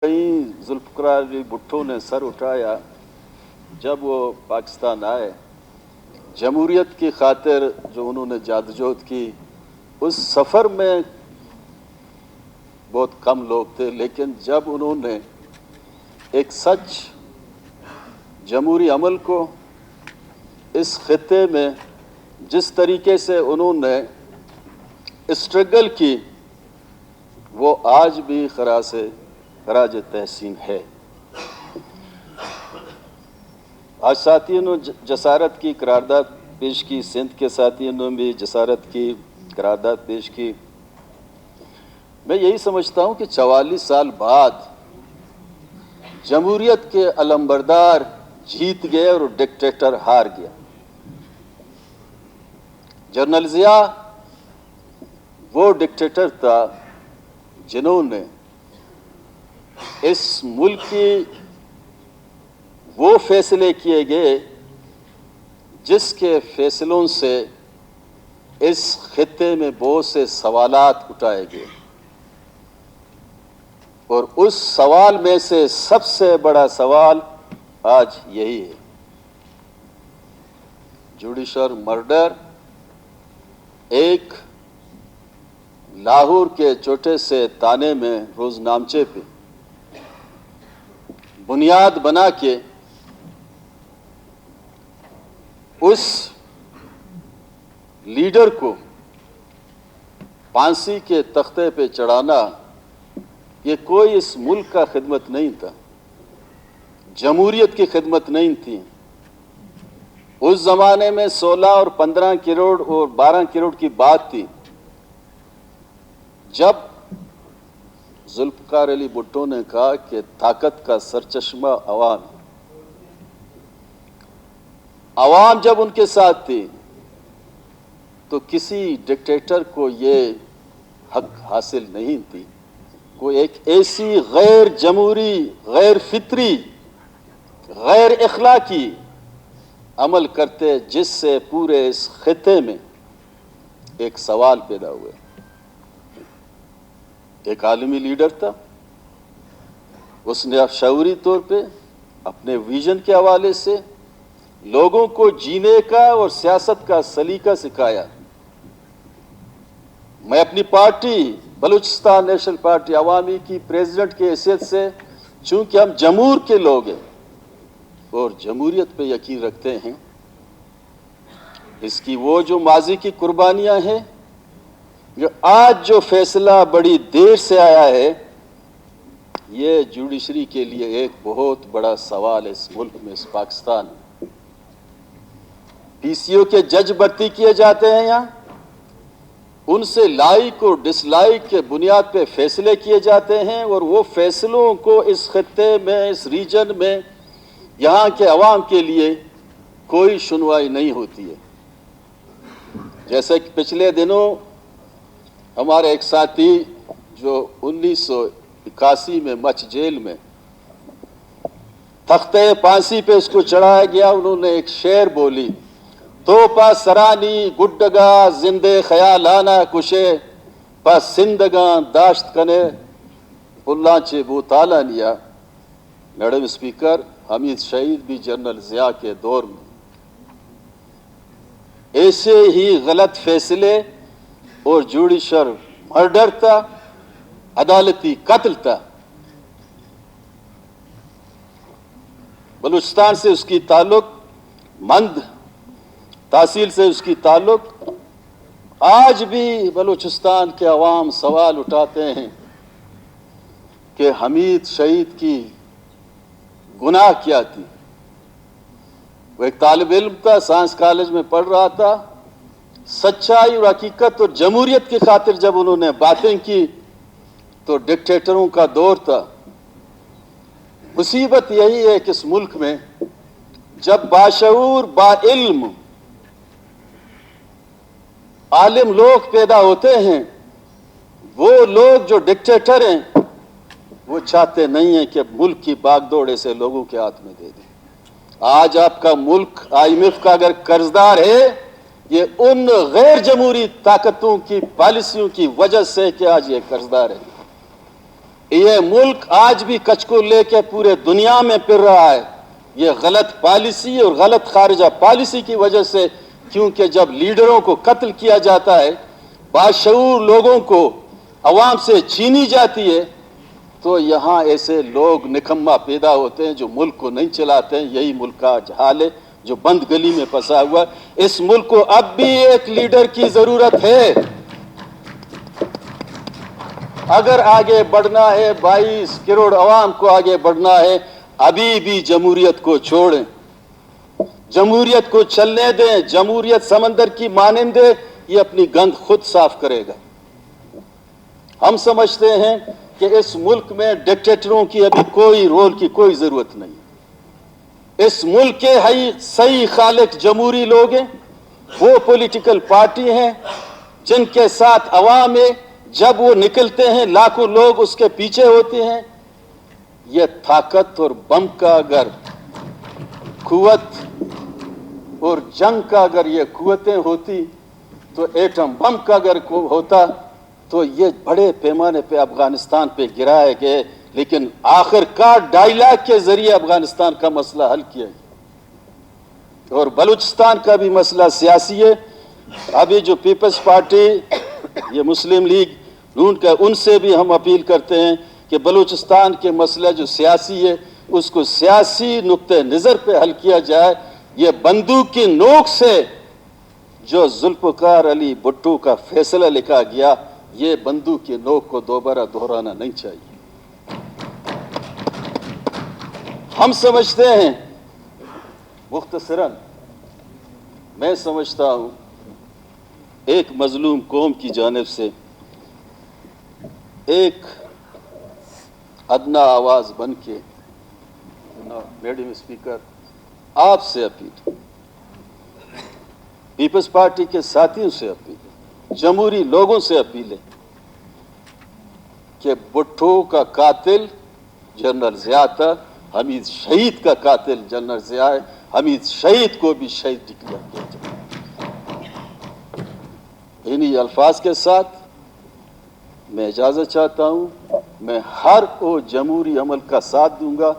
कहीं जुल्फ़िकार अली भुट्टो ने सर उठाया जब वो पाकिस्तान आए। जमहूरियत की खातिर जो उन्होंने जादोजहद की, उस सफ़र में बहुत कम लोग थे, लेकिन जब उन्होंने एक सच जमहूरी अमल को इस खित्ते में जिस तरीके से उन्होंने स्ट्रगल की, वो आज भी खराज तहसीन है। आज साथियों ने जसारत की करारदाद पेश की, सिंध के साथियों ने भी जसारत की करारदाद पेश की। मैं यही समझता हूँ कि 44 साल बाद जमहूरियत के अलंबरदार जीत गए और डिक्टेटर हार गया। जनरल ज़िया वो डिक्टेटर था जिन्होंने इस मुल्क की वो फैसले किए गए जिसके फैसलों से इस खित्ते में बहुत से सवालात उठाए गए, और उस सवाल में से सबसे बड़ा सवाल आज यही है। जुडिशल मर्डर एक लाहौर के छोटे से ताने में रोजनामचे पे बुनियाद बना के उस लीडर को फांसी के तख्ते पे चढ़ाना, ये कोई इस मुल्क का खिदमत नहीं था, जमहूरियत की खिदमत नहीं थी। उस जमाने में 16 और 15 करोड़ और 12 करोड़ की बात थी। जब जुल्फ़िकार अली भुट्टो ने कहा कि ताकत का सरचश्मा अवाम जब उनके साथ थी, तो किसी डिक्टेटर को ये हक हासिल नहीं थी कोई एक ऐसी गैर जमहूरी, गैर फितरी, गैर इखलाकी अमल करते जिससे पूरे इस खित्ते में एक सवाल पैदा हुए। एक आलमी लीडर था, उसने शऊरी तौर पे अपने विजन के हवाले से लोगों को जीने का और सियासत का सलीका सिखाया। मैं अपनी पार्टी बलूचिस्तान नेशनल पार्टी अवामी की प्रेसिडेंट की हैसियत से, चूंकि हम जमहूर के लोग हैं और जमहूरियत पे यकीन रखते हैं, इसकी वो जो माजी की कुर्बानियां हैं, जो आज जो फैसला बड़ी देर से आया है, ये जुडिशरी के लिए एक बहुत बड़ा सवाल है। इस मुल्क में, इस पाकिस्तान में पीसीओ के जज भर्ती किए जाते हैं, यहाँ उनसे लाइक और डिसलाइक के बुनियाद पे फैसले किए जाते हैं, और वो फैसलों को इस खित्ते में, इस रीजन में, यहाँ के अवाम के लिए कोई सुनवाई नहीं होती है। जैसे कि पिछले दिनों हमारे एक साथी जो 1981 में मच जेल में तख्ते फांसी पे उसको चढ़ाया गया, उन्होंने एक शेर बोली, तो पा सरानी गुड्डगा जिंदे ख्यालाना कुशे पा सिंदगा दाश्त कने पुल्लाचे बूताला निया। मैडम स्पीकर, हमीद शहीद भी जनरल ज़िया के दौर में ऐसे ही गलत फैसले और जुडिशल मर्डर था, अदालती कत्ल था। बलूचिस्तान से उसकी ताल्लुक, मंद तहसील से उसकी ताल्लुक, आज भी बलूचिस्तान के अवाम सवाल उठाते हैं कि हमीद शहीद की गुनाह क्या थी। वो एक तालिब इल्म था, साइंस कॉलेज में पढ़ रहा था। सच्चाई और हकीकत और जमहूरियत की खातिर जब उन्होंने बातें की तो डिक्टेटरों का दौर था। मुसीबत यही है कि इस मुल्क में जब बाशऊर, बाइल्म, आलिम लोग पैदा होते हैं, वो लोग जो डिक्टेटर हैं, वो चाहते नहीं हैं कि मुल्क की बागडोर से लोगों के हाथ में दे दें। आज आपका मुल्क IMF का अगर कर्जदार है, ये उन गैर जमहूरी ताकतों की पॉलिसियों की वजह से कि आज ये कर्जदार है। یہ ملک آج بھی کچھ کو لے کے پورے دنیا میں پھر رہا ہے. یہ غلط پالیسی اور غلط خارجہ پالیسی کی وجہ سے، کیونکہ جب لیڈروں کو قتل کیا جاتا ہے، باشعور لوگوں کو عوام سے چھینی جاتی ہے، تو یہاں ایسے لوگ نکما پیدا ہوتے ہیں جو ملک کو نہیں چلاتے ہیں. یہی ملک کا حال ہے جو بند گلی میں پھنسا ہوا. اس ملک کو اب بھی ایک لیڈر کی ضرورت ہے. اگر آگے بڑھنا ہے، 22 کروڑ عوام کو آگے بڑھنا ہے، ابھی بھی جمہوریت کو چھوڑیں، جمہوریت کو چلنے دیں. جمہوریت سمندر کی مانند ہے، یہ اپنی گند خود صاف کرے گا. ہم سمجھتے ہیں کہ اس ملک میں ڈکٹیٹروں کی ابھی کوئی رول کی کوئی ضرورت نہیں. اس ملک کے صحیح خالق جمہوری لوگ ہیں، وہ پولیٹیکل پارٹی ہیں جن کے ساتھ عوام ہے. جب وہ نکلتے ہیں لاکھوں لوگ اس کے پیچھے ہوتے ہیں. یہ طاقت اور بم کا اگر قوت اور جنگ کا اگر یہ قوتیں ہوتی تو ایٹم بم کا اگر ہوتا تو یہ بڑے پیمانے پہ افغانستان پہ گرائے گئے. لیکن آخر کار ڈائیلاگ کے ذریعے افغانستان کا مسئلہ حل کیا گیا. اور بلوچستان کا بھی مسئلہ سیاسی ہے. ابھی جو پیپلز پارٹی، یہ مسلم لیگ نون کا، ان سے بھی ہم اپیل کرتے ہیں کہ بلوچستان کے مسئلہ جو سیاسی ہے اس کو سیاسی نقطہ نظر پہ حل کیا جائے. یہ بندوق کی نوک سے جو ذوالفقار علی بھٹو کا فیصلہ لکھا گیا، یہ بندوق کی نوک کو دوبارہ دہرانا نہیں چاہیے. ہم سمجھتے ہیں، مختصراً میں سمجھتا ہوں، ایک مظلوم قوم کی جانب سے ایک ادنا آواز بن کے میڈم اسپیکر آپ سے اپیل، پیپلز پارٹی کے ساتھیوں سے اپیل، جمہوری لوگوں سے اپیل ہے کہ بھٹو کا قاتل جنرل ضیاء تھا، حمید شہید کا قاتل جنرل ضیاء ہے. حمید شہید کو بھی شہید ڈکلیئر کیا جائے. انہی الفاظ کے ساتھ میں اجازت چاہتا ہوں. میں ہر وہ جمہوری عمل کا ساتھ دوں گا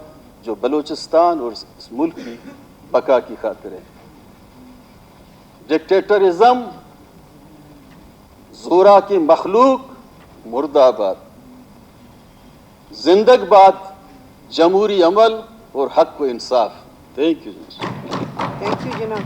جو بلوچستان اور اس ملک کی بقا کی خاطر ہے. ڈکٹیٹرزم، زورا کی مخلوق، مردہ آباد. زندگ باد جمہوری عمل اور حق و انصاف. Thank you. تھینک یو جناب.